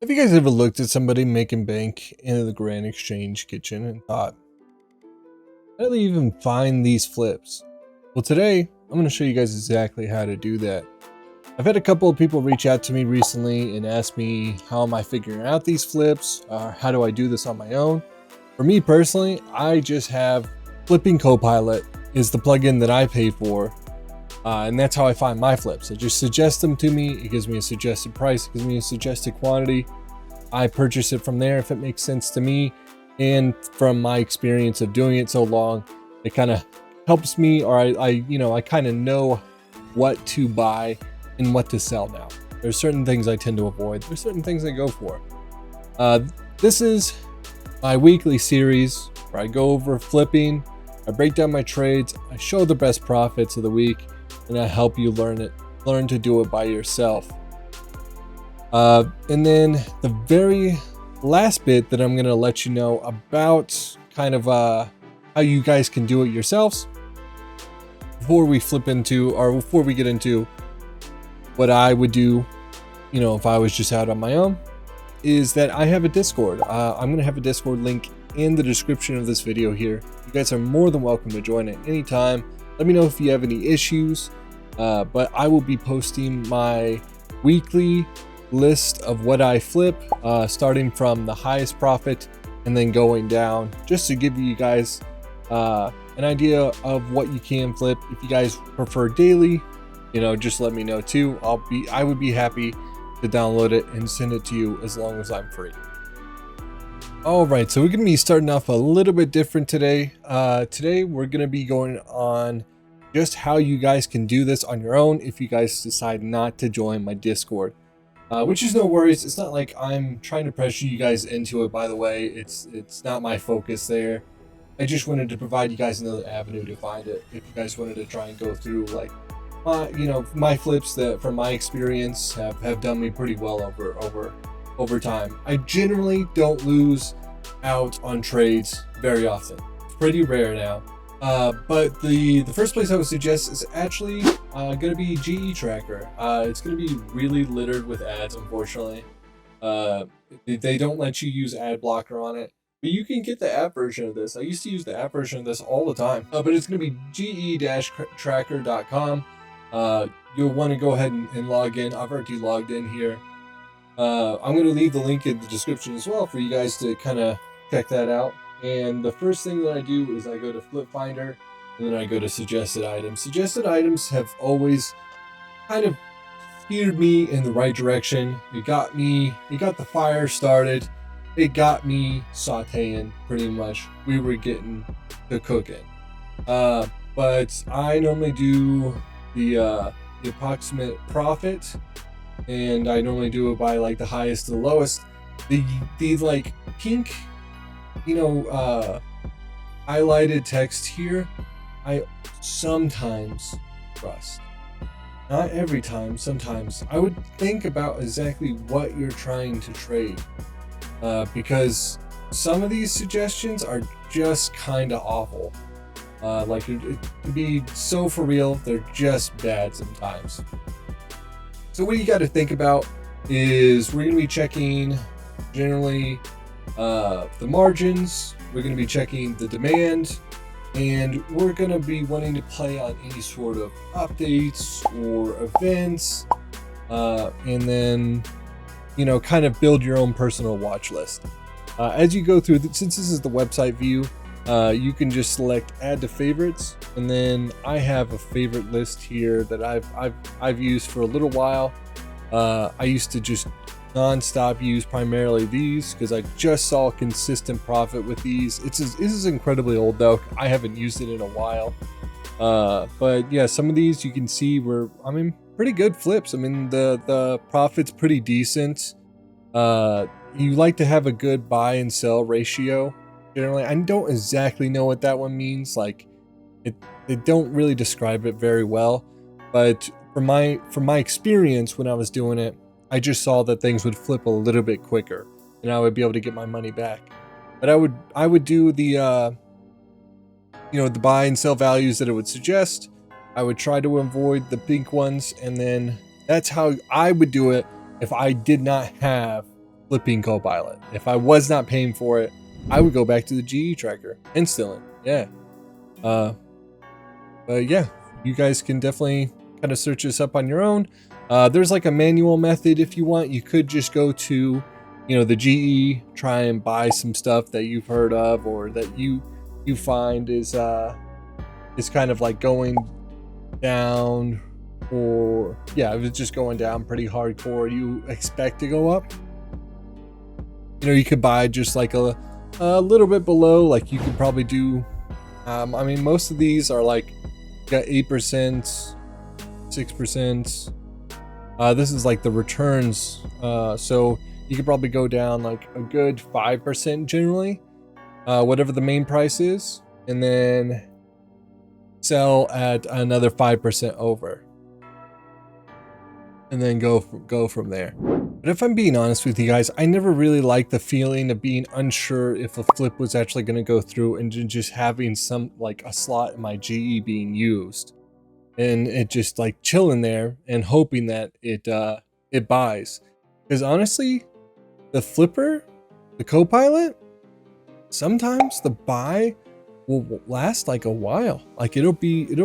Have you guys ever looked at somebody making bank in the Grand Exchange kitchen and thought, how do they even find these flips? Well, today I'm going to show you guys exactly how to do that. I've had a couple of people reach out to me recently and ask me, how am I figuring out these flips? How do I do this on my own? For me personally, I just have Flipping Copilot is the plugin that I pay for. And that's how I find my flips. I just suggest them to me. It gives me a suggested price. It gives me a suggested quantity. I purchase it from there if it makes sense to me. And from my experience of doing it so long, it kind of helps me, or I kind of know what to buy and what to sell now. There's certain things I tend to avoid. There's certain things I go for. This is my weekly series where I go over flipping. I break down my trades. I show the best profits of the week, and I help you learn to do it by yourself. And then the very last bit that I'm going to let you know about kind of how you guys can do it yourselves before we get into what I would do, if I was just out on my own, is that I have a Discord. I'm going to have a Discord link in the description of this video here. You guys are more than welcome to join at any time. Let me know if you have any issues, but I will be posting my weekly list of what I flip, starting from the highest profit and then going down, just to give you guys an idea of what you can flip. If you guys prefer daily, just let me know too. I would be happy to download it and send it to you as long as I'm free. All right, so we're going to be starting off a little bit different today. Today we're going to be going on just how you guys can do this on your own if you guys decide not to join my Discord. Which is no worries. It's not like I'm trying to pressure you guys into it, by the way. It's not my focus there. I just wanted to provide you guys another avenue to find it. If you guys wanted to try and go through like my flips that from my experience have done me pretty well over time. I generally don't lose out on trades very often. It's pretty rare now. But the first place I would suggest is actually going to be GE Tracker. It's going to be really littered with ads, unfortunately. They don't let you use ad blocker on it, but you can get the app version of this. I used to use the app version of this all the time, but it's going to be ge-tracker.com. You'll want to go ahead and log in. I've already logged in here. I'm going to leave the link in the description as well for you guys to kind of check that out. And the first thing that I do is I go to Flip Finder, and then I go to Suggested Items. Suggested Items have always kind of steered me in the right direction. It got the fire started. It got me sauteing, pretty much. We were getting to cooking. But I normally do the approximate profit, and I normally do it by like the highest to the lowest. The like pink, highlighted text here, I sometimes trust. Not every time, sometimes. I would think about exactly what you're trying to trade, because some of these suggestions are just kind of awful. To be so for real, they're just bad sometimes. So what you got to think about is we're going to be checking generally the margins, we're going to be checking the demand, and we're going to be wanting to play on any sort of updates or events, and then kind of build your own personal watch list. As you go through, since this is the website view, you can just select add to favorites, and then I have a favorite list here that I've used for a little while. I used to just non-stop use primarily these because I just saw a consistent profit with these. This is incredibly old though. I haven't used it in a while. But yeah, some of these you can see pretty good flips. The profit's pretty decent. You like to have a good buy and sell ratio. Generally, I don't exactly know what that one means. Like they don't really describe it very well, but from my experience when I was doing it, I just saw that things would flip a little bit quicker and I would be able to get my money back. But I would do the the buy and sell values that it would suggest. I would try to avoid the pink ones, and then that's how I would do it if I did not have flipping Copilot. If I was not paying for it, I would go back to the GE tracker instantly. Yeah. But yeah, you guys can definitely kind of search this up on your own. There's like a manual method if you want. You could just go to, you know, the GE, try and buy some stuff that you've heard of or that you find is kind of like going down, or yeah, if it's just going down pretty hardcore, you expect to go up. You know, you could buy just like a little bit below, like you could probably do, I mean, most of these are like, got 8%, 6%. This is like the returns. So you could probably go down like a good 5% generally, whatever the main price is, and then sell at another 5% over, and then go from there. But if I'm being honest with you guys, I never really liked the feeling of being unsure if a flip was actually going to go through and just having some like a slot in my GE being used, and it just like chilling there and hoping that it buys. Because honestly, the flipper, the Copilot, sometimes the buy will last like a while. Like it'll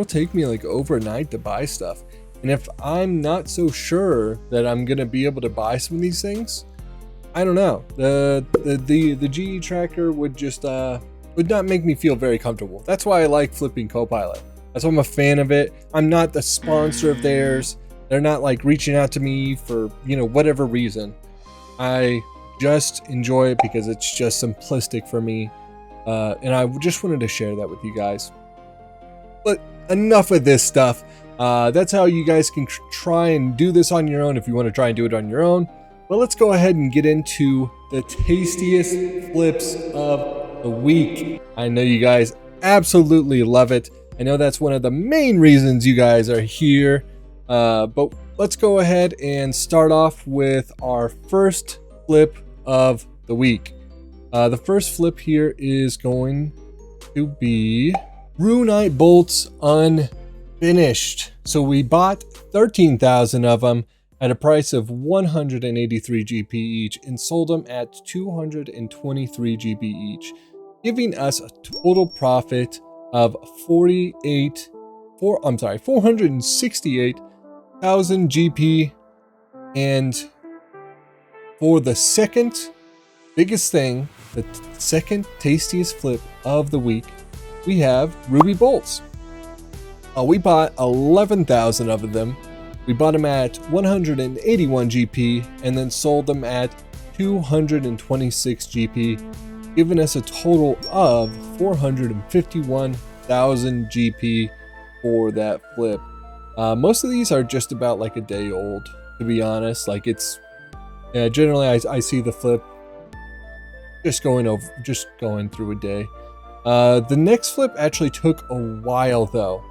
take me like overnight to buy stuff. And if I'm not so sure that I'm gonna be able to buy some of these things, I don't know. The GE tracker would just would not make me feel very comfortable. That's why I like flipping Copilot. That's why I'm a fan of it. I'm not the sponsor of theirs. They're not like reaching out to me for, you know, whatever reason. I just enjoy it because it's just simplistic for me. And I just wanted to share that with you guys. But enough of this stuff. That's how you guys can try and do this on your own if you want to try and do it on your own. But let's go ahead and get into the tastiest flips of the week. I know you guys absolutely love it. I know that's one of the main reasons you guys are here. But let's go ahead and start off with our first flip of the week. The first flip here is going to be Runite bolts unfinished. So we bought 13,000 of them at a price of 183 GP each and sold them at 223 GP each, giving us a total profit of 468,000 GP. And for the second biggest thing, the second tastiest flip of the week, we have Ruby bolts. We bought 11,000 of them. We bought them at 181 GP and then sold them at 226 GP, giving us a total of 451,000 GP for that flip. Most of these are just about like a day old, to be honest. Like it's, generally I see the flip just going through a day. The next flip actually took a while though.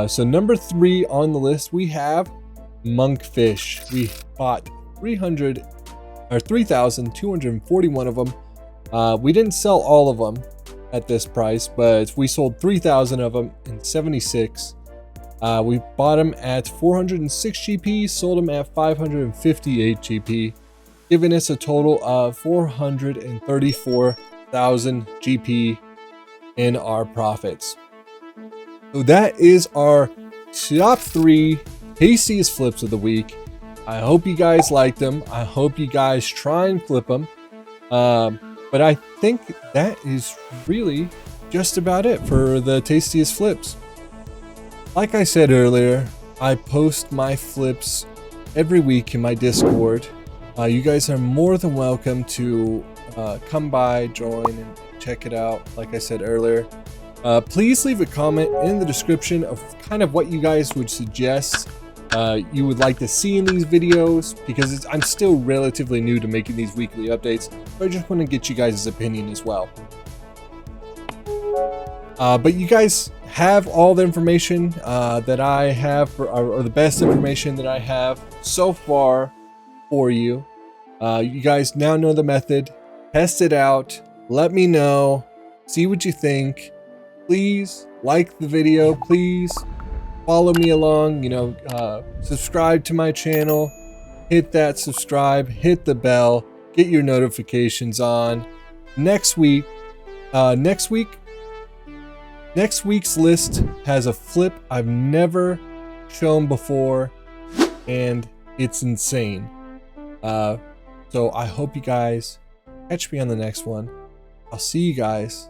So number 3 on the list, we have monkfish. We bought 3,241 of them. We didn't sell all of them at this price, but we sold 3,000 of them in 76. We bought them at 406 GP, sold them at 558 GP, giving us a total of 434,000 GP in our profits. So that is our top 3 tastiest flips of the week. I hope you guys liked them. I hope you guys try and flip them. But I think that is really just about it for the tastiest flips. Like I said earlier, I post my flips every week in my Discord. You guys are more than welcome to come by, join, and check it out. Like I said earlier, please leave a comment in the description of kind of what you guys would suggest you would like to see in these videos, because I'm still relatively new to making these weekly updates, but I just want to get you guys' opinion as well. But you guys have all the information that I have, or the best information that I have so far for you. You guys now know the method. Test it out. Let me know. See what you think. Please like the video. Please follow me along. Subscribe to my channel. Hit that subscribe. Hit the bell. get your notifications on. Next week's list has a flip I've never shown before, and it's insane. So I hope you guys catch me on the next one. I'll see you guys